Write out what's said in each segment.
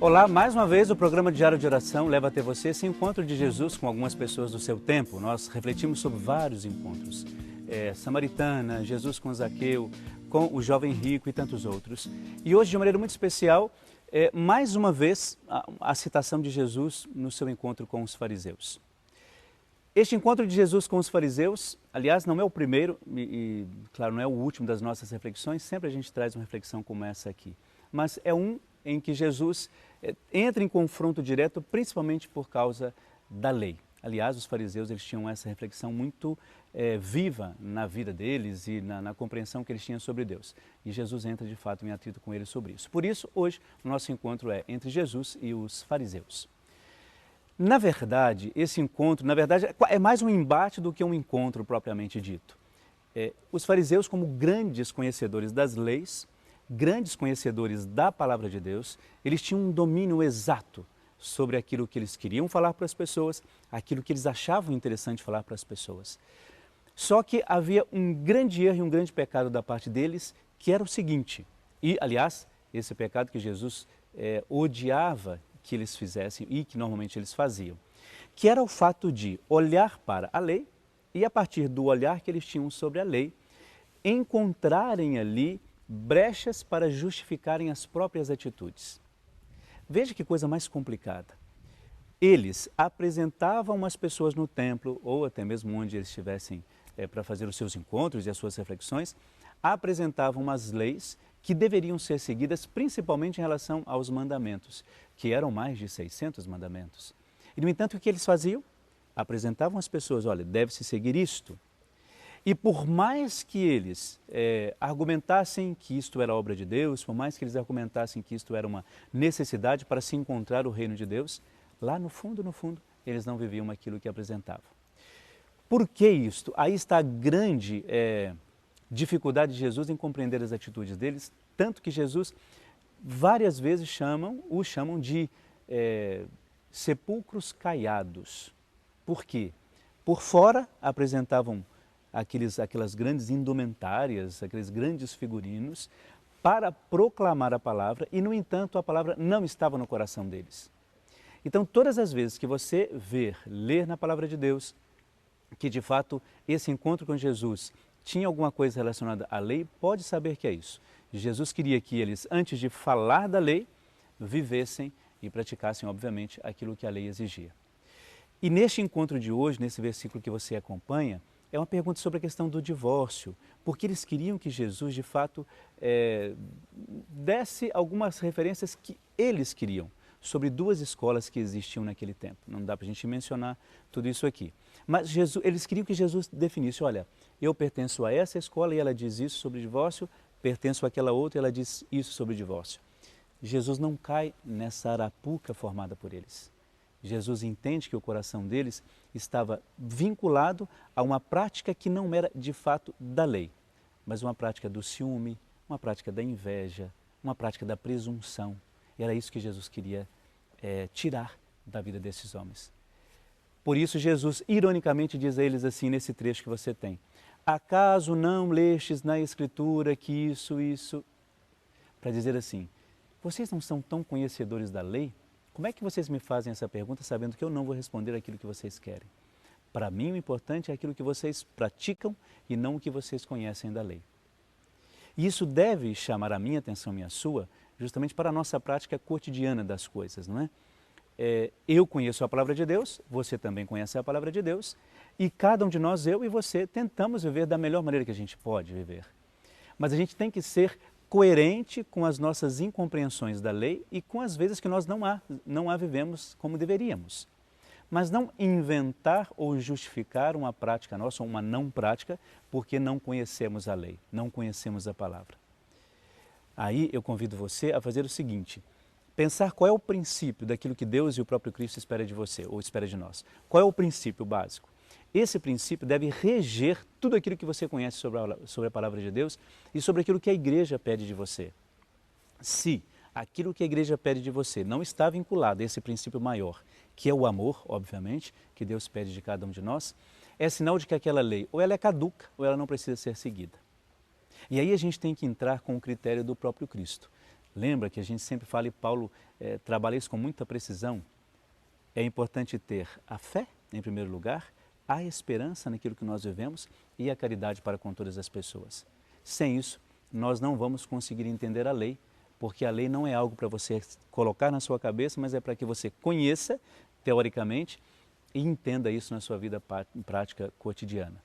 Olá, mais uma vez o programa Diário de Oração leva até você esse encontro de Jesus com algumas pessoas do seu tempo. Nós refletimos sobre vários encontros. Samaritana, Jesus com Zaqueu, com o jovem rico e tantos outros. E hoje, de maneira muito especial, mais uma vez, a citação de Jesus no seu encontro com os fariseus. Este encontro de Jesus com os fariseus, aliás, não é o primeiro e claro, não é o último das nossas reflexões, sempre a gente traz uma reflexão como essa aqui. Mas é um em que Jesus entra em confronto direto, principalmente por causa da lei. Aliás, os fariseus eles tinham essa reflexão muito viva na vida deles e na compreensão que eles tinham sobre Deus. E Jesus entra de fato em atrito com eles sobre isso. Por isso, hoje, o nosso encontro é entre Jesus e os fariseus. Na verdade, esse encontro, é mais um embate do que um encontro propriamente dito. Os fariseus, como grandes conhecedores das leis, grandes conhecedores da palavra de Deus, eles tinham um domínio exato sobre aquilo que eles queriam falar para as pessoas, aquilo que eles achavam interessante falar para as pessoas. Só que havia um grande erro e um grande pecado da parte deles, que era o seguinte, e aliás, esse pecado que Jesus odiava que eles fizessem e que normalmente eles faziam, que era o fato de olhar para a lei e a partir do olhar que eles tinham sobre a lei, encontrarem ali brechas para justificarem as próprias atitudes. Veja que coisa mais complicada. Eles apresentavam as pessoas no templo, ou até mesmo onde eles estivessem para fazer os seus encontros e as suas reflexões, apresentavam as leis que deveriam ser seguidas principalmente em relação aos mandamentos, que eram mais de 600 mandamentos. E, no entanto, o que eles faziam? Apresentavam às pessoas, olha, deve-se seguir isto. E por mais que eles argumentassem que isto era obra de Deus, por mais que eles argumentassem que isto era uma necessidade para se encontrar o reino de Deus, lá no fundo, eles não viviam aquilo que apresentavam. Por que isto? Aí está a grande dificuldade de Jesus em compreender as atitudes deles, tanto que Jesus várias vezes os chamam de sepulcros caiados. Por quê? Por fora apresentavam aquelas grandes indumentárias, aqueles grandes figurinos, para proclamar a palavra e, no entanto, a palavra não estava no coração deles. Então, todas as vezes que você ler na palavra de Deus, que de fato esse encontro com Jesus tinha alguma coisa relacionada à lei, pode saber que é isso. Jesus queria que eles, antes de falar da lei, vivessem e praticassem, obviamente, aquilo que a lei exigia. E neste encontro de hoje, nesse versículo que você acompanha, é uma pergunta sobre a questão do divórcio, porque eles queriam que Jesus, de fato, desse algumas referências que eles queriam sobre duas escolas que existiam naquele tempo. Não dá para a gente mencionar tudo isso aqui. Mas eles queriam que Jesus definisse, olha, eu pertenço a essa escola e ela diz isso sobre divórcio, pertenço àquela outra e ela diz isso sobre divórcio. Jesus não cai nessa arapuca formada por eles. Jesus entende que o coração deles estava vinculado a uma prática que não era de fato da lei, mas uma prática do ciúme, uma prática da inveja, uma prática da presunção. E era isso que Jesus queria tirar da vida desses homens. Por isso Jesus ironicamente diz a eles assim nesse trecho que você tem: acaso não lestes na Escritura que isso... Para dizer assim, vocês não são tão conhecedores da lei? Como é que vocês me fazem essa pergunta sabendo que eu não vou responder aquilo que vocês querem? Para mim o importante é aquilo que vocês praticam e não o que vocês conhecem da lei. E isso deve chamar a minha atenção e a sua, justamente para a nossa prática cotidiana das coisas, não é? Eu conheço a palavra de Deus, você também conhece a palavra de Deus, e cada um de nós, eu e você, tentamos viver da melhor maneira que a gente pode viver. Mas a gente tem que ser coerente com as nossas incompreensões da lei e com as vezes que nós não a vivemos como deveríamos. Mas não inventar ou justificar uma prática nossa ou uma não prática porque não conhecemos a lei, não conhecemos a palavra. Aí eu convido você a fazer o seguinte: pensar qual é o princípio daquilo que Deus e o próprio Cristo espera de você ou espera de nós. Qual é o princípio básico? Esse princípio deve reger tudo aquilo que você conhece sobre a palavra de Deus e sobre aquilo que a igreja pede de você. Se aquilo que a igreja pede de você não está vinculado a esse princípio maior, que é o amor, obviamente, que Deus pede de cada um de nós, é sinal de que aquela lei ou ela é caduca ou ela não precisa ser seguida. E aí a gente tem que entrar com o critério do próprio Cristo. Lembra que a gente sempre fala, e Paulo trabalha isso com muita precisão, é importante ter a fé, em primeiro lugar, a esperança naquilo que nós vivemos e a caridade para com todas as pessoas. Sem isso, nós não vamos conseguir entender a lei, porque a lei não é algo para você colocar na sua cabeça, mas é para que você conheça, teoricamente, e entenda isso na sua vida prática cotidiana.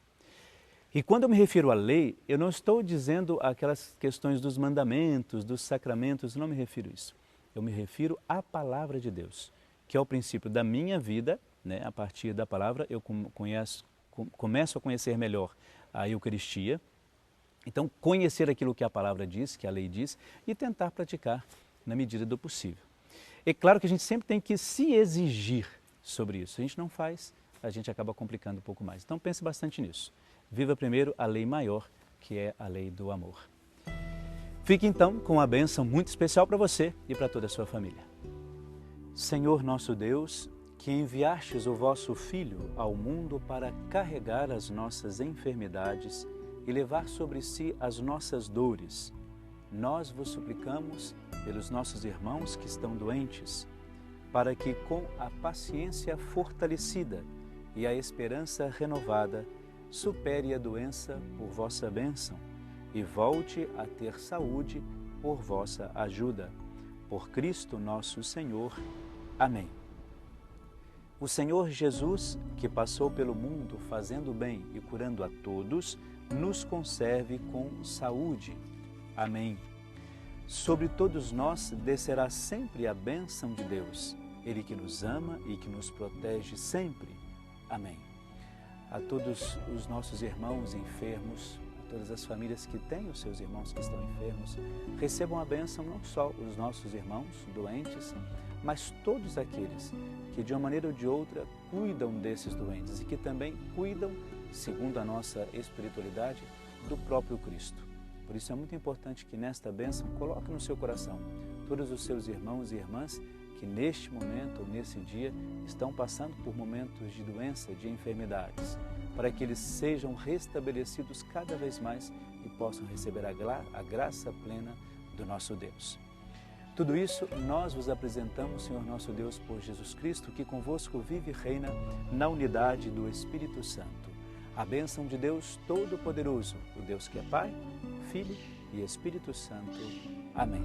E quando eu me refiro à lei, eu não estou dizendo aquelas questões dos mandamentos, dos sacramentos, não me refiro a isso. Eu me refiro à palavra de Deus, que é o princípio da minha vida, né? A partir da palavra eu começo a conhecer melhor a Eucaristia. Então, conhecer aquilo que a palavra diz, que a lei diz, e tentar praticar na medida do possível. É claro que a gente sempre tem que se exigir sobre isso. Se a gente não faz, a gente acaba complicando um pouco mais. Então, pense bastante nisso. Viva primeiro a lei maior, que é a lei do amor. Fique então com uma bênção muito especial para você e para toda a sua família. Senhor nosso Deus, que enviastes o vosso Filho ao mundo para carregar as nossas enfermidades e levar sobre si as nossas dores, nós vos suplicamos pelos nossos irmãos que estão doentes, para que com a paciência fortalecida e a esperança renovada, supere a doença por vossa bênção e volte a ter saúde por vossa ajuda. Por Cristo nosso Senhor. Amém. O Senhor Jesus, que passou pelo mundo fazendo bem e curando a todos, nos conserve com saúde. Amém. Sobre todos nós descerá sempre a bênção de Deus, Ele que nos ama e que nos protege sempre. Amém. A todos os nossos irmãos enfermos, a todas as famílias que têm os seus irmãos que estão enfermos, recebam a bênção não só os nossos irmãos doentes, mas todos aqueles que de uma maneira ou de outra cuidam desses doentes e que também cuidam, segundo a nossa espiritualidade, do próprio Cristo. Por isso é muito importante que nesta bênção coloque no seu coração todos os seus irmãos e irmãs que neste momento ou nesse dia estão passando por momentos de doença, de enfermidades, para que eles sejam restabelecidos cada vez mais e possam receber a graça plena do nosso Deus. Tudo isso nós vos apresentamos, Senhor nosso Deus, por Jesus Cristo, que convosco vive e reina na unidade do Espírito Santo. A bênção de Deus Todo-Poderoso, o Deus que é Pai, Filho e Espírito Santo. Amém.